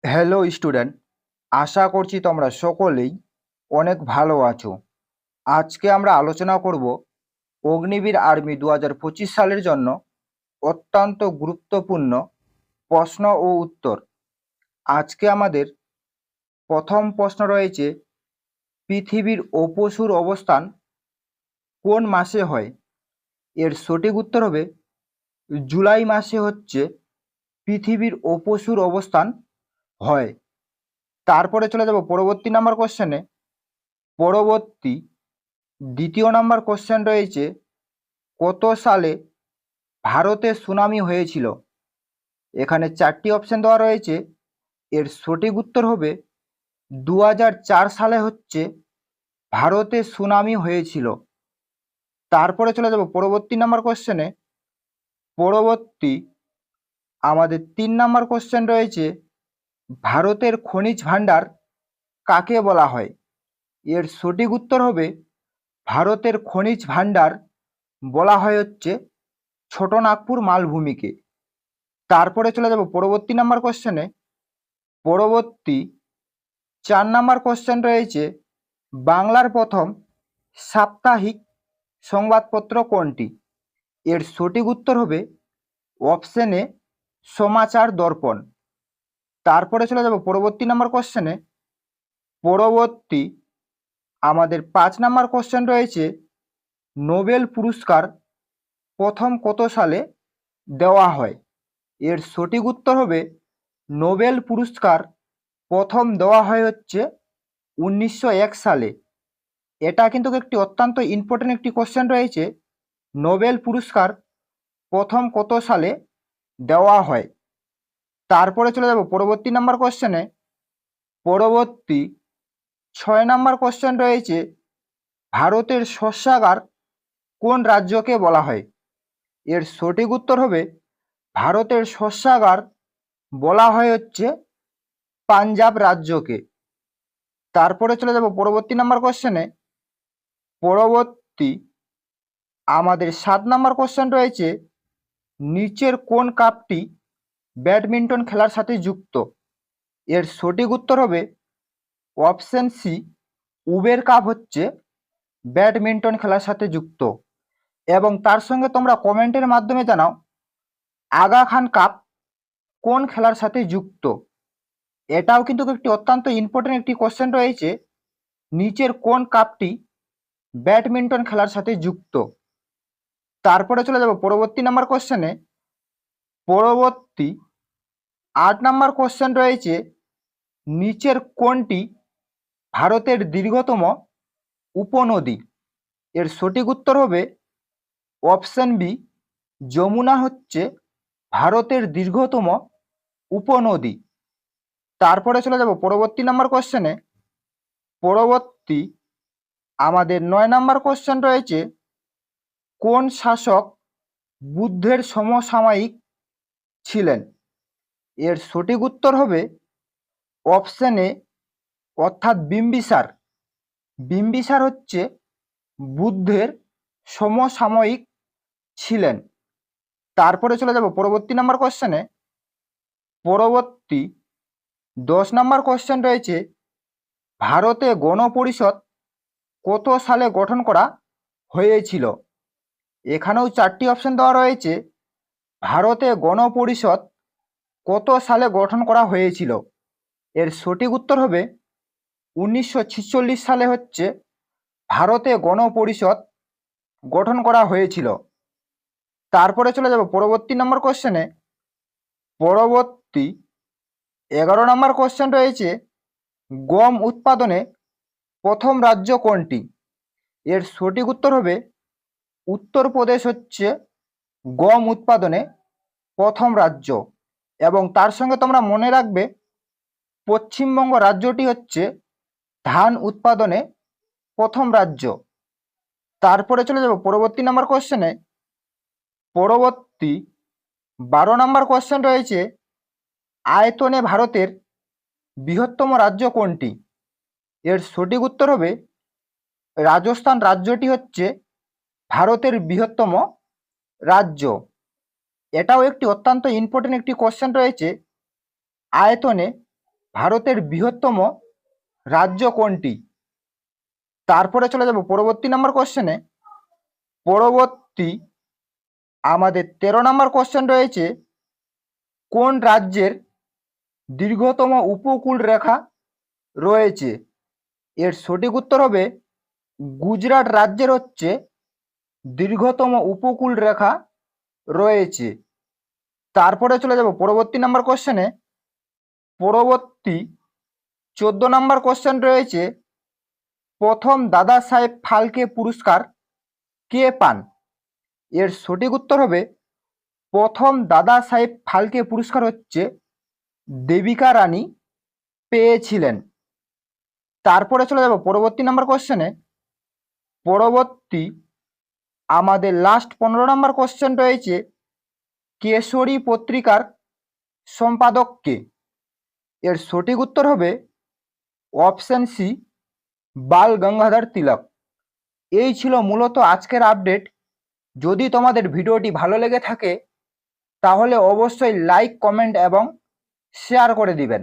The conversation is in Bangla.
হ্যালো স্টুডেন্ট, আশা করছি তোমরা সকলেই অনেক ভালো আছো। আজকে আমরা আলোচনা করব অগ্নিবীর আর্মি 2025 সালের জন্য অত্যন্ত গুরুত্বপূর্ণ প্রশ্ন ও উত্তর। আজকে আমাদের প্রথম প্রশ্ন রয়েছে, পৃথিবীর অপসূর অবস্থান কোন মাসে হয়? এর সঠিক উত্তর হবে জুলাই মাসে হচ্ছে পৃথিবীর অপসূর অবস্থান হয়। তারপরে চলে যাব পরবর্তী নাম্বার কোশ্চেনে। পরবর্তী দ্বিতীয় নাম্বার কোশ্চেন রয়েছে, কত সালে ভারতে সুনামি হয়েছিল? এখানে চারটি অপশন দেওয়া রয়েছে। এর সঠিক উত্তর হবে 2004 সালে হচ্ছে ভারতে সুনামি হয়েছিল। তারপরে চলে যাব পরবর্তী নাম্বার কোশ্চেনে। পরবর্তী আমাদের 3 নাম্বার কোশ্চেন রয়েছে, ভারতের খনিজ ভাণ্ডার কাকে বলা হয়? এর সঠিক উত্তর হবে ভারতের খনিজ ভাণ্ডার বলা হয় হচ্ছে ছোটনাগপুর মালভূমিকে। তারপরে চলে যাব পরবর্তী নাম্বার কোশ্চেনে। পরবর্তী 4 নাম্বার কোশ্চেন রয়েছে, বাংলার প্রথম সাপ্তাহিক সংবাদপত্র কোনটি? এর সঠিক উত্তর হবে অপশন এ, সমাচার দর্পণ। তারপরে চলে যাব পরবর্তী নাম্বার কোশ্চেনে। পরবর্তী আমাদের 5 নাম্বার কোশ্চেন রয়েছে, নোবেল পুরস্কার প্রথম কত সালে দেওয়া হয়? এর সঠিক উত্তর হবে নোবেল পুরস্কার প্রথম দেওয়া হয় হচ্ছে 1901 সালে। এটা কিন্তু একটি অত্যন্ত ইম্পর্টেন্ট একটি কোশ্চেন রয়েছে, নোবেল পুরস্কার প্রথম কত সালে দেওয়া হয়। তারপরে চলে যাব পরবর্তী নাম্বার কোশ্চেনে। পরবর্তী 6 নাম্বার কোশ্চেন রয়েছে, ভারতের শস্যাগার কোন রাজ্যকে বলা হয়? এর সঠিক উত্তর হবে ভারতের শস্যাগার বলা হয় হচ্ছে পাঞ্জাব রাজ্যকে। তারপরে চলে যাব পরবর্তী নাম্বার কোশ্চেনে। পরবর্তী আমাদের 7 নাম্বার কোশ্চেন রয়েছে, নিচের কোন কাপটি ব্যাডমিন্টন খেলার সাথে যুক্ত? এর সঠিক উত্তর হবে অপশন সি, উবের কাপ হচ্ছে ব্যাডমিন্টন খেলার সাথে যুক্ত। এবং তার সঙ্গে তোমরা কমেন্টের মাধ্যমে জানাও, আগা খান কাপ কোন খেলার সাথে যুক্ত? এটাও কিন্তু একটি অত্যন্ত ইম্পর্টেন্ট একটি কোশ্চেন রয়েছে, নিচের কোন কাপটি ব্যাডমিন্টন খেলার সাথে যুক্ত? তারপরে চলে যাব পরবর্তী নাম্বার কোশ্চেনে। পরবর্তী 8 নাম্বার কোশ্চেন রয়েছে, নিচের কোনটি ভারতের দীর্ঘতম উপনদী? এর সঠিক উত্তর হবে অপশন বি, যমুনা হচ্ছে ভারতের দীর্ঘতম উপনদী। তারপরে চলে যাব পরবর্তী নাম্বার কোশ্চেনে। পরবর্তী আমাদের 9 নাম্বার কোশ্চেন রয়েছে, কোন শাসক বুদ্ধের সমসাময়িক ছিলেন? এর সঠিক উত্তর হবে অপশন এ, অর্থাৎ বিম্বিসার। বিম্বিসার হচ্ছে বুদ্ধের সমসাময়িক ছিলেন। তারপরে চলে যাব পরবর্তী নাম্বার কোশ্চেনে। পরবর্তী 10 নাম্বার কোশ্চেন রয়েছে, ভারতে গণপরিষদ কত সালে গঠন করা হয়েছিল? এখানেও 4টি অপশন দেওয়া রয়েছে, ভারতে গণপরিষদ কত সালে গঠন করা হয়েছিল? এর সঠিক উত্তর হবে 1946 সালে হচ্ছে ভারতে গণপরিষদ গঠন করা হয়েছিল। তারপরে চলে যাব পরবর্তী নাম্বার কোশ্চেনে। পরবর্তী 11 নাম্বার কোশ্চেন রয়েছে, গম উৎপাদনে প্রথম রাজ্য কোনটি? এর সঠিক উত্তর হবে উত্তরপ্রদেশ হচ্ছে গম উৎপাদনে প্রথম রাজ্য। এবং তার সঙ্গে তোমরা মনে রাখবে, পশ্চিমবঙ্গ রাজ্যটি হচ্ছে ধান উৎপাদনে প্রথম রাজ্য। তারপরে চলে যাব পরবর্তী নাম্বার কোশ্চেনে। পরবর্তী 12 নাম্বার কোশ্চেন রয়েছে, আয়তনে ভারতের বৃহত্তম রাজ্য কোনটি? এর সঠিক উত্তর হবে রাজস্থান রাজ্যটি হচ্ছে ভারতের বৃহত্তম রাজ্য। এটাও একটি অত্যন্ত ইম্পর্টেন্ট একটি কোশ্চেন রয়েছে, আয়তনে ভারতের বৃহত্তম রাজ্য কোনটি? তারপরে চলে যাব পরবর্তী নাম্বার কোশ্চেনে। পরবর্তী আমাদের 13 নম্বর কোশ্চেন রয়েছে, কোন রাজ্যের দীর্ঘতম উপকূল রেখা রয়েছে? এর সঠিক উত্তর হবে গুজরাট রাজ্যের হচ্ছে দীর্ঘতম উপকূল রেখা রয়েছে। তারপরে চলে যাব পরবর্তী নাম্বার কোশ্চেনে। পরবর্তী 14 নম্বর কোশ্চেন রয়েছে, প্রথম দাদা সাহেব ফালকে পুরস্কার কে পান? এর সঠিক উত্তর হবে প্রথম দাদা সাহেব ফালকে পুরস্কার হচ্ছে দেবিকা রানী পেয়েছিলেন। তারপরে চলে যাব পরবর্তী নাম্বার কোশ্চেনে। পরবর্তী আমাদের লাস্ট 15 নম্বর কোশ্চেন রয়েছে, কেশরী পত্রিকার সম্পাদক কে? এর সঠিক উত্তর হবে অপশন সি, বাল গঙ্গাধর তিলক। এই ছিল মূলত আজকের আপডেট। যদি তোমাদের ভিডিওটি ভালো লেগে থাকে তাহলে অবশ্যই লাইক, কমেন্ট এবং শেয়ার করে দিবেন।